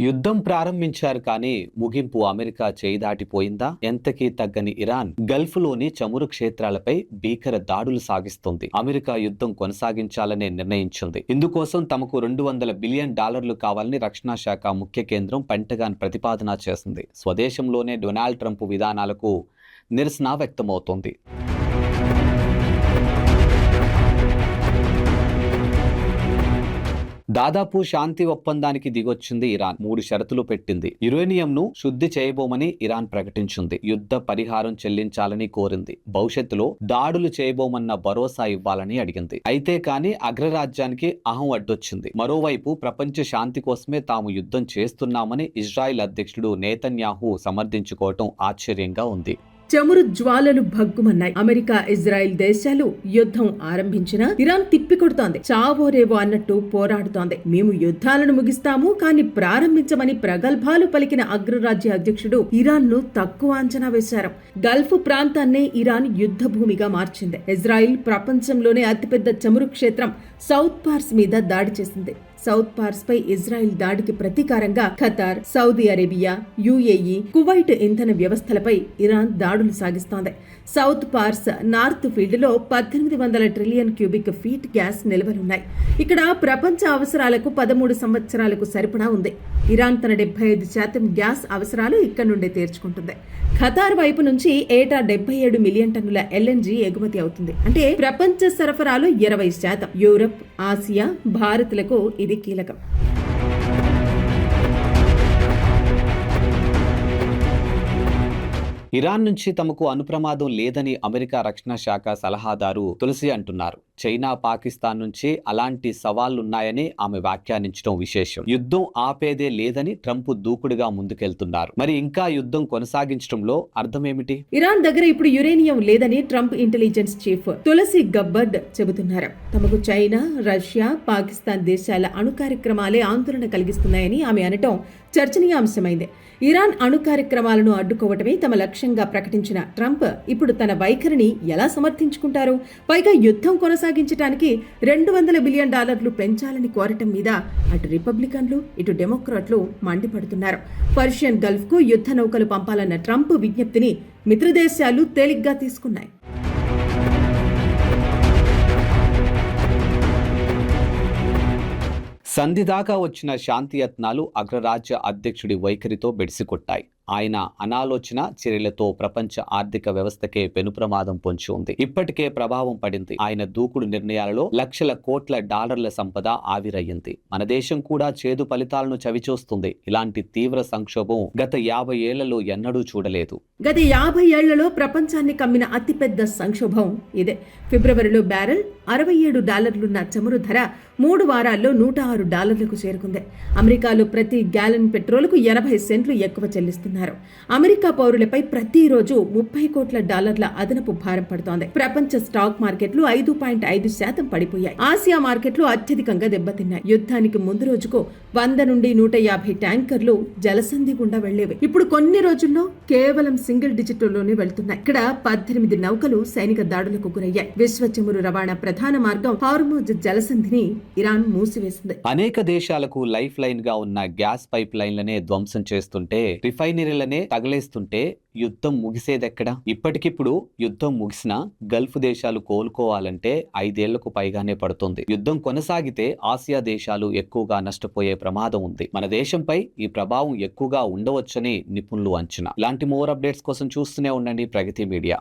యుద్ధం ప్రారంభించారు కానీ ముగింపు అమెరికా చేయి దాటిపోయిందా? ఎంతకీ తగ్గని ఇరాన్ గల్ఫ్ లోని చమురు క్షేత్రాలపై భీకర దాడులు సాగిస్తుంది. అమెరికా యుద్ధం కొనసాగించాలనే నిర్ణయించింది. ఇందుకోసం తమకు $200 బిలియన్ కావాలని రక్షణ శాఖ ముఖ్య కేంద్రం పెంటగాన్ ప్రతిపాదన చేసింది. స్వదేశంలోనే డొనాల్డ్ ట్రంప్ విధానాలకు నిరసన వ్యక్తమవుతోంది. దాదాపు శాంతి ఒప్పందానికి దిగొచ్చింది ఇరాన్. 3 షరతులు పెట్టింది. యురేనియంను శుద్ధి చేయబోమని ఇరాన్ ప్రకటించింది. యుద్ధ పరిహారం చెల్లించాలని కోరింది. భవిష్యత్తులో దాడులు చేయబోమన్న భరోసా ఇవ్వాలని అడిగింది. అయితే కానీ అగ్రరాజ్యానికి అహం అడ్డొచ్చింది. మరోవైపు ప్రపంచ శాంతి కోసమే తాము యుద్ధం చేస్తున్నామని ఇజ్రాయిల్ అధ్యక్షుడు నేతన్యాహు సమర్థించుకోవటం ఆశ్చర్యంగా ఉంది. చమురు జ్వాలలు భగ్గుమన్నాయి. అమెరికా, ఇజ్రాయెల్ దేశాలు యుద్ధం ఆరంభించినా ఇరాన్ తిప్పికొడుతోంది. చావోరేవో అన్నట్టు పోరాడుతోంది. మేము యుద్ధాలను ముగిస్తాము కానీ ప్రారంభించమని ప్రగల్భాలు పలికిన అగ్రరాజ్య అధ్యక్షుడు ఇరాన్ ను తక్కువ అంచనా వేశారు. గల్ఫ్ ప్రాంతాన్నే ఇరాన్ యుద్ధ భూమిగా మార్చింది. ఇజ్రాయిల్ ప్రపంచంలోనే అతిపెద్ద చమురు క్షేత్రం సౌత్ పార్స్ మీద దాడి చేసింది. సౌత్ పార్స్ పై ఇజ్రాయిల్ దాడికి ప్రతీకారంగా Qatar, Saudi Arabia, UAE, Kuwait ఇంధన వ్యవస్థలపై ఇరాన్ దాడులు సాగిస్తోంది. సౌత్ పార్స్ నార్త్ ఫీల్డ్ లో 1800 ట్రిలియన్ క్యూబిక్ ఫీట్ గ్యాస్ నిల్వలున్నాయి. ఇక్కడ ప్రపంచ అవసరాలకు 13 సంవత్సరాలకు సరిపడా ఉంది. ఇరాన్ తన 75% గ్యాస్ అవసరాలు ఇక్కడ నుండే తీర్చుకుంటుంది. ఖతార్ వైపు నుంచి ఏటా 77 మిలియన్ టన్నుల ఎల్ఎన్జీ ఎగుమతి అవుతుంది. అంటే ప్రపంచ సరఫరాలో 20%. యూరప్, ఆసియా, భారత్లకు ఇది కీలకం. ఇరాన్ నుంచి తమకు అనుప్రమాదం లేదని అమెరికా రక్షణ శాఖ సలహాదారు తులసి అంటున్నారు. చైనా, పాకిస్తాన్ నుంచి అలాంటి సవాళ్లున్నాయని ఆమె వ్యాఖ్యానించడం విశేషం. యుద్ధం ఆపేదే లేదని ట్రంప్ దూకుడుగా ముందుకెళ్తున్నారు. మరి ఇంకా యుద్ధం కొనసాగించడంలో అర్థమేమిటి? ఇరాన్ దగ్గర ఇప్పుడు యురేనియం లేదని ట్రంప్ ఇంటెలిజెన్స్ చీఫ్ తులసి గబ్బర్డ్ చెబుతున్నారు. తమకు చైనా, రష్యా, పాకిస్తాన్ దేశాల అణు కార్యక్రమాలే ఆందోళన కలిగిస్తున్నాయని ఆమె అనటం చర్చనీయాంశమైంది. ఇరాన్ అణు కార్యక్రమాలను అడ్డుకోవటమే తమ లక్ష్యంగా ప్రకటించిన ట్రంప్ ఇప్పుడు తన వైఖరిని ఎలా సమర్థించుకుంటారు? పైగా యుద్ధం కొనసాగించడానికి $200 బిలియన్ పెంచాలని కోరటం మీద అటు రిపబ్లికన్లు, ఇటు డెమోక్రాట్లు మండిపడుతున్నారు. పర్షియన్ గల్ఫ్ కు యుద్ధ నౌకలు పంపాలన్న ట్రంప్ విజ్ఞప్తిని మిత్రదేశాలు తేలిగ్గా తీసుకున్నాయి. సంధిదాకా వచ్చిన శాంతియత్నాలు అగ్రరాజ్య అధ్యక్షుడి వైఖరితో బెడిసికొట్టాయి. ఆయన అనాలోచన చర్యలతో ప్రపంచ ఆర్థిక వ్యవస్థకే పెనుప్రమాదం పొంచి ఉంది. ఇప్పటికే ప్రభావం పడింది. ఆయన దూకుడు నిర్ణయాలలో లక్షల కోట్ల డాలర్ల సంపద ఆవిరయ్యింది. మన దేశం కూడా చేదు ఫలితాలను చవిచూస్తుంది. ఇలాంటి తీవ్ర సంక్షోభం గత 50 ఏళ్లలో ఎన్నడూ చూడలేదు. గత 50 ఏళ్లలో ప్రపంచాన్ని కమ్మిన అతిపెద్ద సంక్షోభం ఇదే. ఫిబ్రవరిలో బ్యారెల్ $67 చమురు ధర 3 వారాల్లో $106 చేరుకుంది. అమెరికాలో ప్రతి గ్యాలన్ పెట్రోల్కు 80 సెంట్లు ఎక్కువ చెల్లిస్తున్నారు. అమెరికా పౌరులపై ప్రతిరోజు $30 కోట్ల అదనపు భారం పడుతోంది. ప్రపంచ స్టాక్ మార్కెట్లు 5.5% పడిపోయాయి. ఆసియా మార్కెట్లు అత్యధికంగా దెబ్బతిన్నాయి. యుద్ధానికి ముందు రోజుకు 100 నుండి 150 ట్యాంకర్లు జలసంధి గుండా వెళ్లేవి. ఇప్పుడు కొన్ని రోజుల్లో కేవలం సింగిల్ డిజిట్ లోనే వెళ్తున్నాయి. ఇక్కడ 18 నౌకలు సైనిక దాడులకు గురయ్యాయి. విశ్వ చమురు రవాణా ప్రధాన మార్గం హార్ముజ్ జలసంధిని ఇరాన్ మూసివేసింది. అనేక దేశాలకు లైఫ్ లైన్ గా ఉన్న గ్యాస్ పైప్ లైన్లనే ధ్వంసం చేస్తుంటే, రిఫైనరీలనే తగలేస్తుంటే యుద్ధం ముగిసేదెక్కడా? ఇప్పటికిప్పుడు యుద్ధం ముగిసినా గల్ఫ్ దేశాలు కోలుకోవాలంటే 5 ఏళ్లకు పైగానే పడుతుంది. యుద్ధం కొనసాగితే ఆసియా దేశాలు ఎక్కువగా నష్టపోయే ప్రమాదం ఉంది. మన దేశంపై ఈ ప్రభావం ఎక్కువగా ఉండవచ్చని నిపుణులు అంచనా. ఇలాంటి మోర్ అప్డేట్స్ కోసం చూస్తూనే ఉండండి ప్రగతి మీడియా.